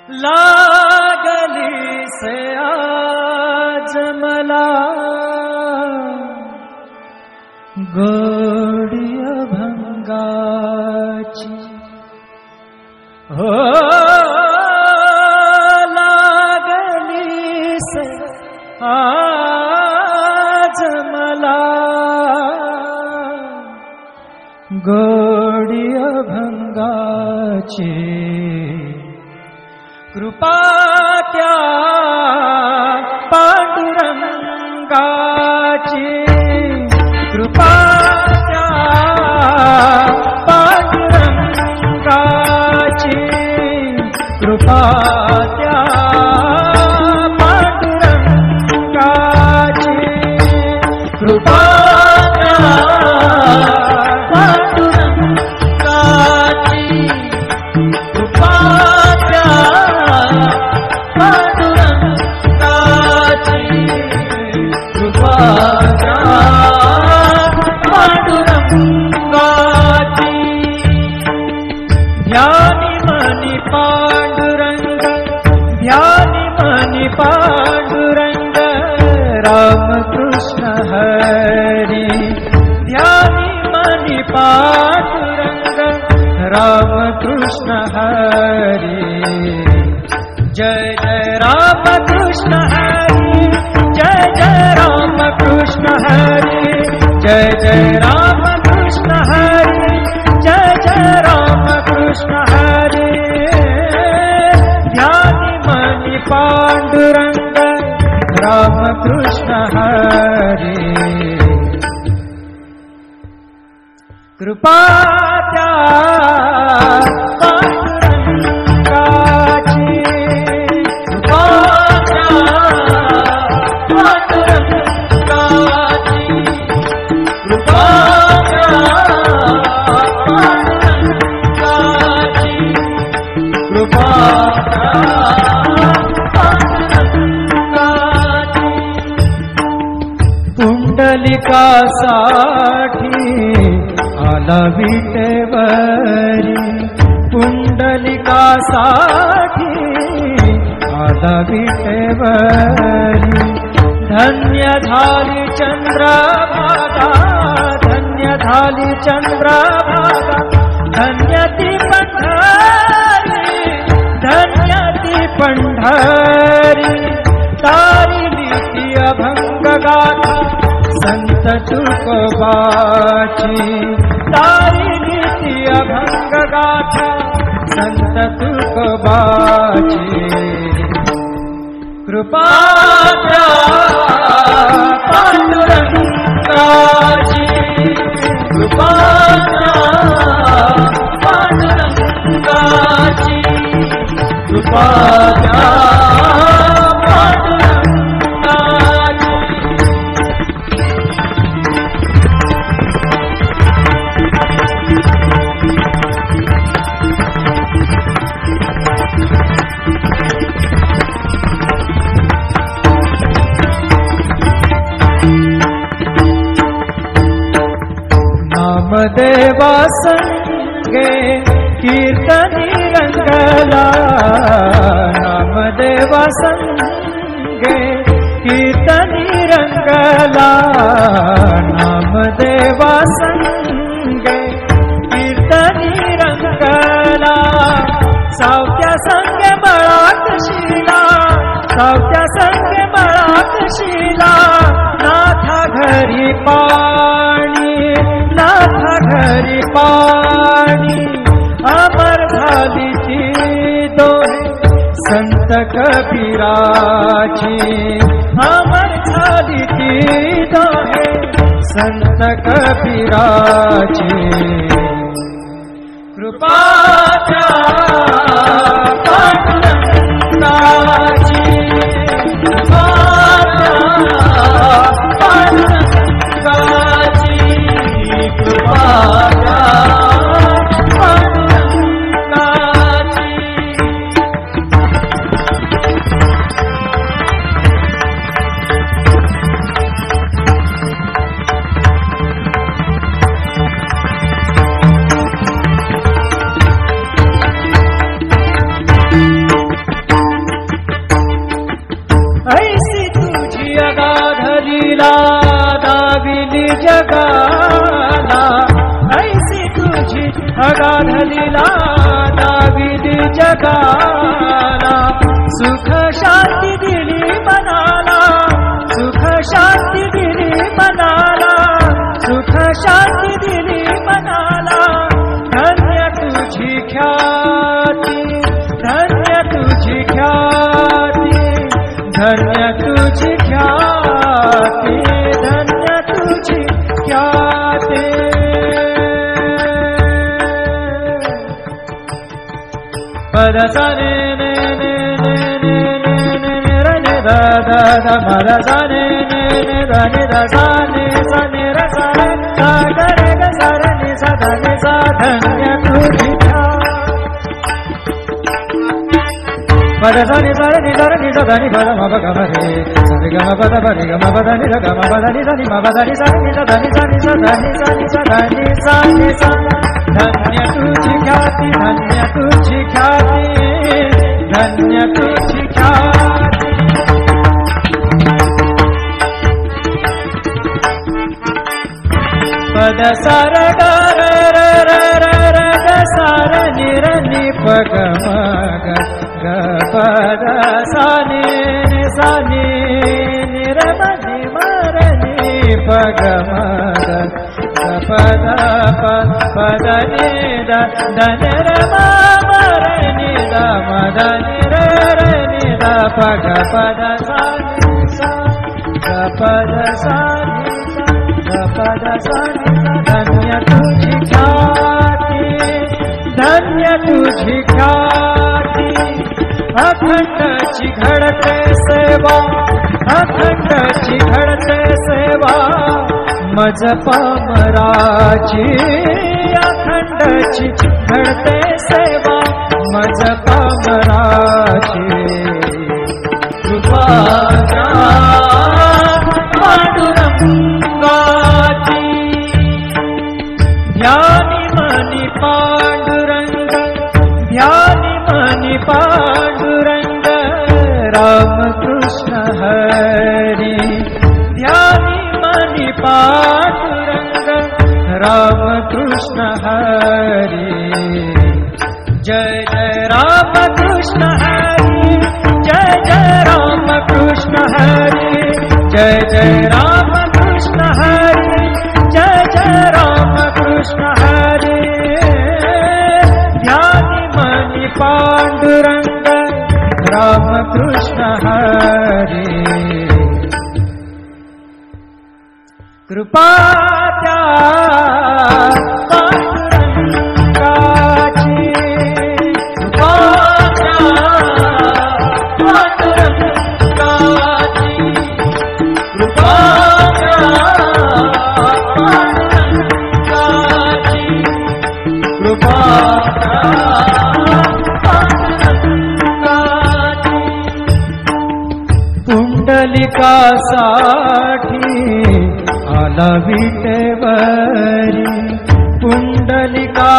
लागली से आज मला गोडी अभंगाची हो लागली से आज मला गोडी अभंगाची कृपा त्या पांडुरंगाची कृपा त्या पांडुरंगाची कृपा त्या पांडुरंगाची कृपा त्या पांडुरंगाची कृपा त्या पांडुरंगाची कृपा त्या पांडुरंगाची ध्यानी मनी पांडुरंग ध्यानी मनी पांडुरंग रामकृष्ण हरी ध्यानी मनी पांडुरंग रामकृष्ण हरी जय जय रामकृष्ण हरी जय जय रामकृष्ण हरी जय जय रामकृष्ण हरी जय जय रामकृष्ण हरी ध्यानी मनी पांडुरंग रामकृष्ण हरी कृपा त्या पांडुरंगाची कृपा त्या पांडुरंगाची कृपा त्या पांडुरंगाची कृपा त्या पांडुरंगाची पुंडलिकासाठी आला विटेवरी पुंडलिकासाठी आला विटेवरी धन्य झाली चंद्रभागा धन्य झाली चंद्रभागा धन्य ती पंढरी धन्य ती पंढरी तारिली ती अभंग गाथा संत तुकोबाची तारिली ती अभंग गाथा संत तुकोबाची कृपा त्या पांडुरंगाची कृपा त्या पांडुरंगाची कृपा त्या नामदेवा संगे कीर्तनी रंगला नामदेवा संगे कीर्तनी रंगला नामदेवा संगे कीर्तनी रंगला सावत्या संगे मळात शिला सावत्या संगे मळात शिला नाथा घरी पाणी नाथा घरी पाणी अमर झाली ती दोहे संत कबीराची अमर झाली ती दोहे संत कबीराची कृपा त्या पांडुरंगाची कृपा त्या पांडुरंगाची कृपा त्या पांडुरंगाची धन्य तुझी ख्याती, धन्य तुझी ख्याती. पद सा ने ने ने ने ने ने ने र ने दा दा दा पद सा ने ने ने दा ने दा सा ने र सा सा ग रे ग सा र नि सा धा नि सा. धन्य तुझी पद सा नि सा र नि सा धा नि पद म प ग म रे सा रे ग म प द प रे ग म प द नि र ग म प द नि सा नि म प द नि सा नि सा धा नि सा नि सा धा नि सा नि सा धा नि सा नि सा. धन्य तुझी ख्याती, धन्य तुझी ख्याती, धन्य तुझी ख्याती. पद सा र ग र र र र र ग सा र नि र नि प ग म ग ग प द सा नि नि सा नि नि र म नि म र नि प ग म ग प द प प द नि द द नि र म म र नि द म द नि र र नि द प ग प द सा नि सा ग प द सा नि सा ग प द सा नि सा. धन्य तुझी ख्याती, धन्य तुझी ख्याती. अखंडची घडते सेवा, अखंडची घडते सेवा मज पामराची. अखंडची घडते सेवा मज पामराची. कृपा पांडुरंगाची. ध्यानी मनी पांडुरंग, ध्यानी मनी पांडुरंग. राम कृष्ण हरी, ध्यानी मनी पांडुरंग. राम कृष्ण हरी. जय जय राम कृष्ण हरी, जय जय राम कृष्ण हरी, जय जय राम कृष्ण हरी, जय जय राम कृष्ण हरी. ध्यानी मनी पांडुरंग. राम कृष्ण हरी. कृपा त्या पांडुरंगाची, कृपा त्या पांडुरंगाची, कृपा त्या पांडुरंगाची, कृपा त्या पांडुरंगाची. पुंडलिकासाठी आला विटेवरी, पुंडलिकासाठी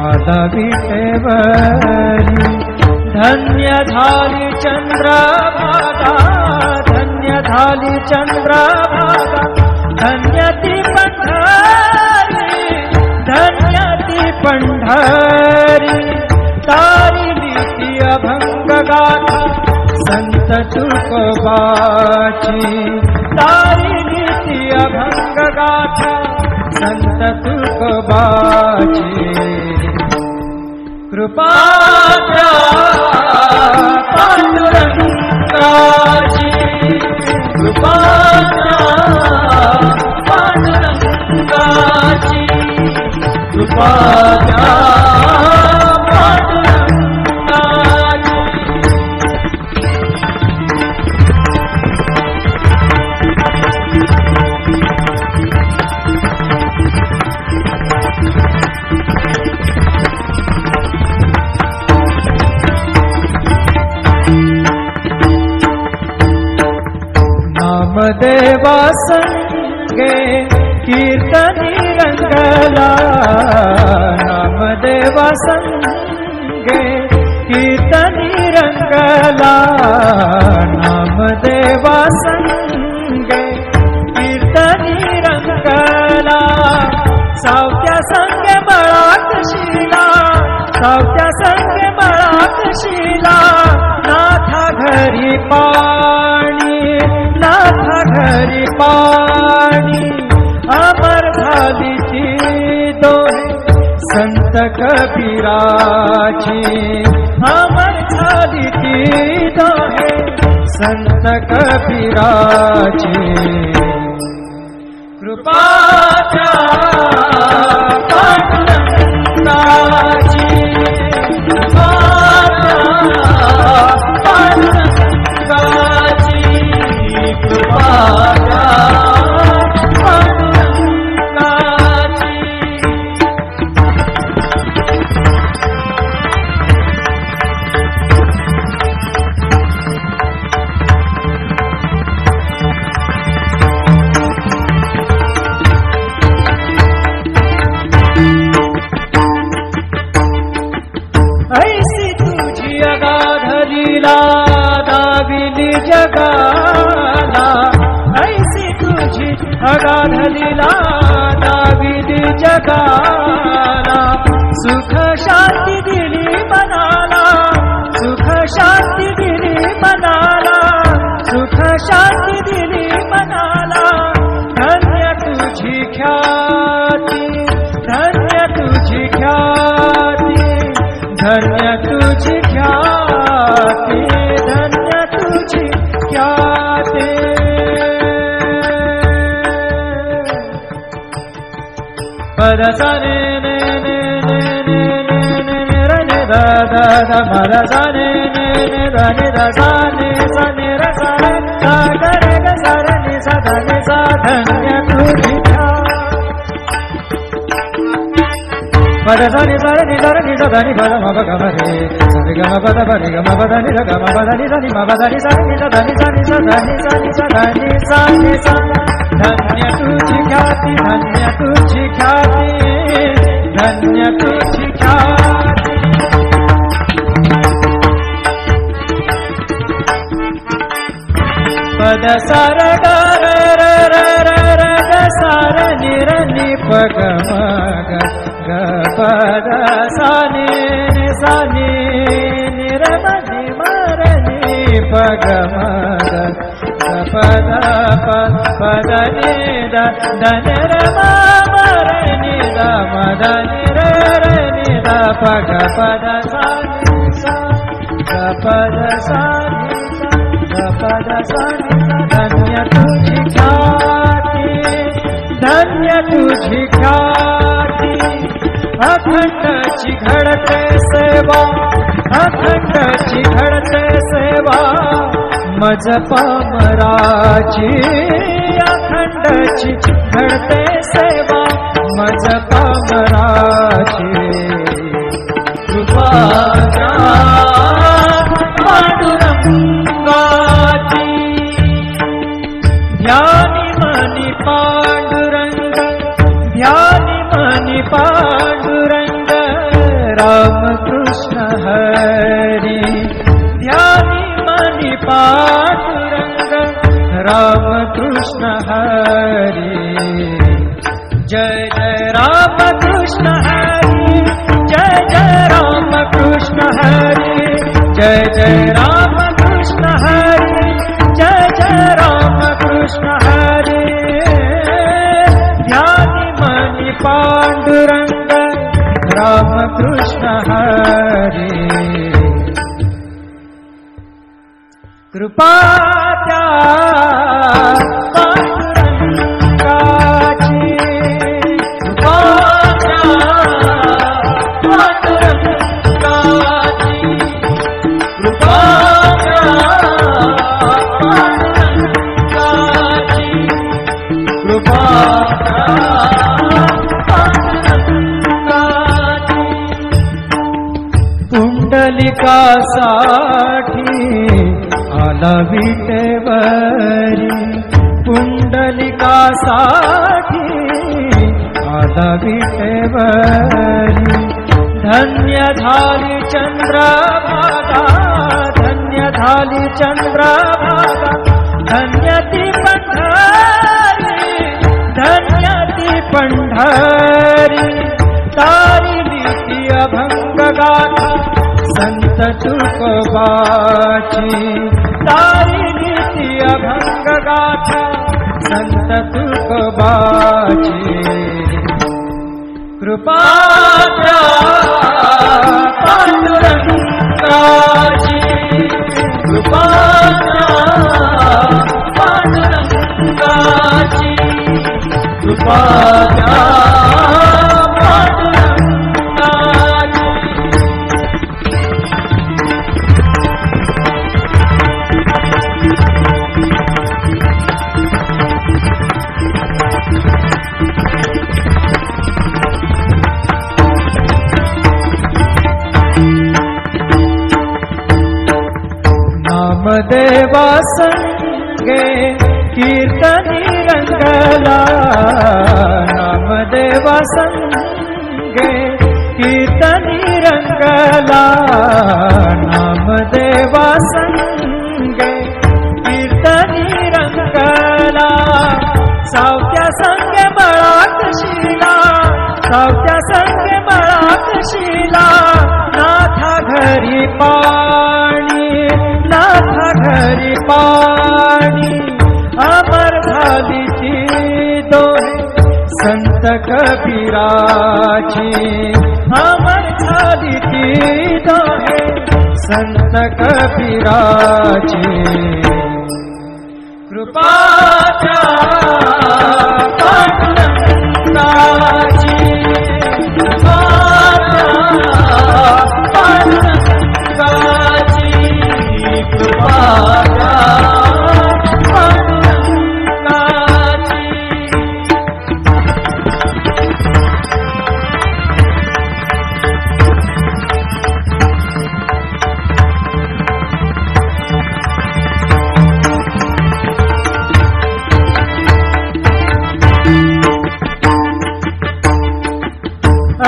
आला विटेवरी. धन्य झाली चंद्रभागा, धन्य झाली चंद्रभागा. धन्य ती पंढरी, धन्य ती पंढरी. तारिली ती अभंग गाथा संत तुकोबाची. तारिली ती अभंग गाथा संत तुकोबाची. कृपा त्या पांडुरंगाची, कृपा त्या पांडुरंगाची, कृपा त्या पांडुरंगाची. नामदेवा संगे कीर्तनी रंगला, नामदेवा संगे कीर्तनी रंगला. नामदेवा संगे कीर्तनी रंगला. सावत्या संगे बळात शिला, सावत्या संगे बळात शिला. नाथा घरी पाणी, नाथा घरी पाणी. अमर झाली ती दोहे संत कबीराची, अमर चालिती दोहे संत कबीराची कृपाच्या पांडुरंगाची दाविली जगाला ऐसी तुझी अगाध लीला दाविली जगाला सुख शांती दिली मनाला सुख शांती दिली मनाला सुख शांती दिली मनाला धन्य तुझी ख्याती धन्य तुझी ख्याती धन्य तुझी ख्याती धन्य तुझी ख्याती पद सा ने ने ने ने ने ने ने रे ने दा दा दा पद सा ने ने ने दा ने दा सा ने रे सा रे सा ग रे ग सा रे नि सा धा नि सा धन्य तुझी पद सा नि सा रे नि सा रे नि सा धा नि पद म प ग म रे सा रे ग म प द प रे ग म प द नि रे ग म प द नि सा नि म प द नि सा नि सा धा नि सा नि सा धा नि सा नि सा धा नि सा नि सा धन्य तुझी ख्याती धन्य तुझी ख्याती धन्य तुझी ख्याती पद सा र ग र र र र र ग सा र नि र नि प ग म ग ग प द सा नि नि सा नि नि र म नि म र नि प ग म ग प द प प द नि द द नि र म म र नि द म द नि र र नि द प ग प द सा नि सा ग प द सा नि सा ग प द सा नि सा धन्य तुझी ख्याती धन्य तुझी ख्याती अखंडची घडते सेवा अखंडची घडते सेवा मज पामराची अखंडची घडते सेवा मज पामराची कृपाच्या पांडुरंगाची ध्यानी मनी पांडुरंग ध्यानी मनी पांडुरंग राम कृष्ण हरी ध्यानी मनी पांडुरंग राम कृष्ण हरी जय जय राम कृष्ण हरी जय जय राम कृष्ण हरी जय जय राम कृष्ण हरी जय जय राम कृष्ण हरी ध्यानी मनी पांडुरंग राम कृष्ण हरी कृपा त्या पांडुरंगाची कृपा त्या पांडुरंगाची कृपा त्या पांडुरंगाची कृपा पुंडलिकासाठी आला विटेवरी पुंडलिकासाठी आला विटेवरी धन्य झाली चंद्रभागा धन्य झाली चंद्रभागा धन्य ती पंढरी धन्य ती पंढरी तारिली ती अभंग गाथा संत तुकोबाची तारिली ती अभंग गाथा संत तुकोबाची कृपा त्या पांडुरंगाची नामदेवा संगे कीर्तनी रंगला, नामदेवा संगे कीर्तनी रंगला, नामदेवा संगे कीर्तनी रंगला. सावत्या संगे मळात शिला, सावत्या संगे मळात शिला, नाथा घरी पाणी, नाथा घरी पाणी. अमर झाली ती दोहे संत कबीराची, अमर झाली ती दोहे संत कबीराची. कृपाच्या पांडुरंगाची, कृपाच्या पांडुरंगाची, कृपाच्या पांडुरंगाची.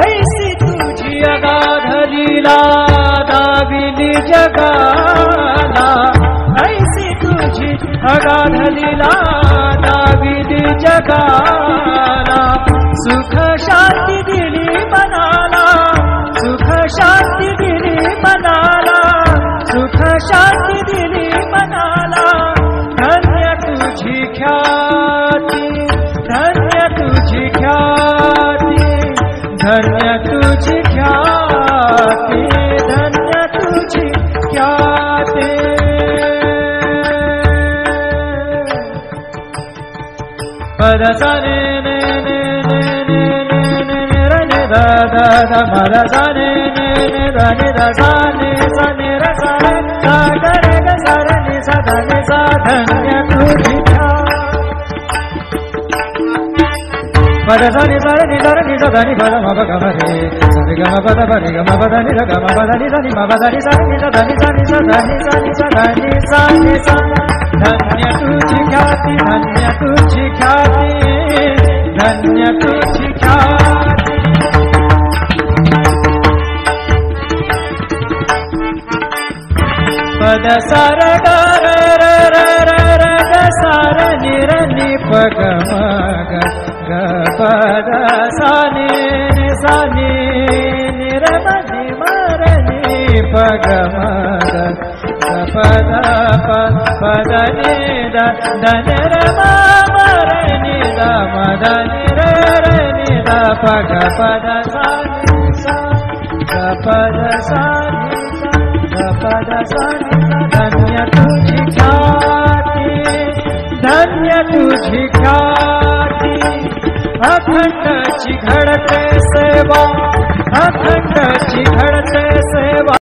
ऐसी तुझी अगाध लीला दाविली जगाला, ऐसी तुझी अगाध लीला दाविली जगाला. सुख शांती दिली मनाला, सुख शांती दिली मनाला, सुख शांती दिली मनाला. धन्य तुझी ख्याती, धन्य तुझी ख्याती, धन्य तुझी ख्याती, धन्य तुझी ख्याती. पद सा ने ने ने ने ने ने ने ने र ने दा दा दा पद सा ने ने ने दा ने दा सा ने सा ने र सा रे सा ग रे ग सा रे नि सा धा नि सा. धन्य तुझी पद सा नि सा रे नि सा रे नि सा धा नि पद म प ग म रे सा रे ग म प द प रे ग म प द नि र ग म प द नि सा नि म प द नि सा नि सा धा नि सा नि सा धा नि सा नि सा धा नि सा नि सा. धन्य तुझी ख्याती, धन्य तुझी ख्याती, धन्य तुझी ख्याती. पद सा र ग र र र र र ग सा र नि र नि प ग म ग ग प द सा नि नि सा नि नि र म नि म र नि प ग म ग ग प द प प द नि द द नि र म म र नि द म द नि र र नि द प ग प द सा नि सा ग प द सा नि सा ग प द सा नि सा. धन्य तुझी ख्याती, धन्य तुझी ख्याती. अखंड ची घडते सेवा, अखंड ची घडते सेवा.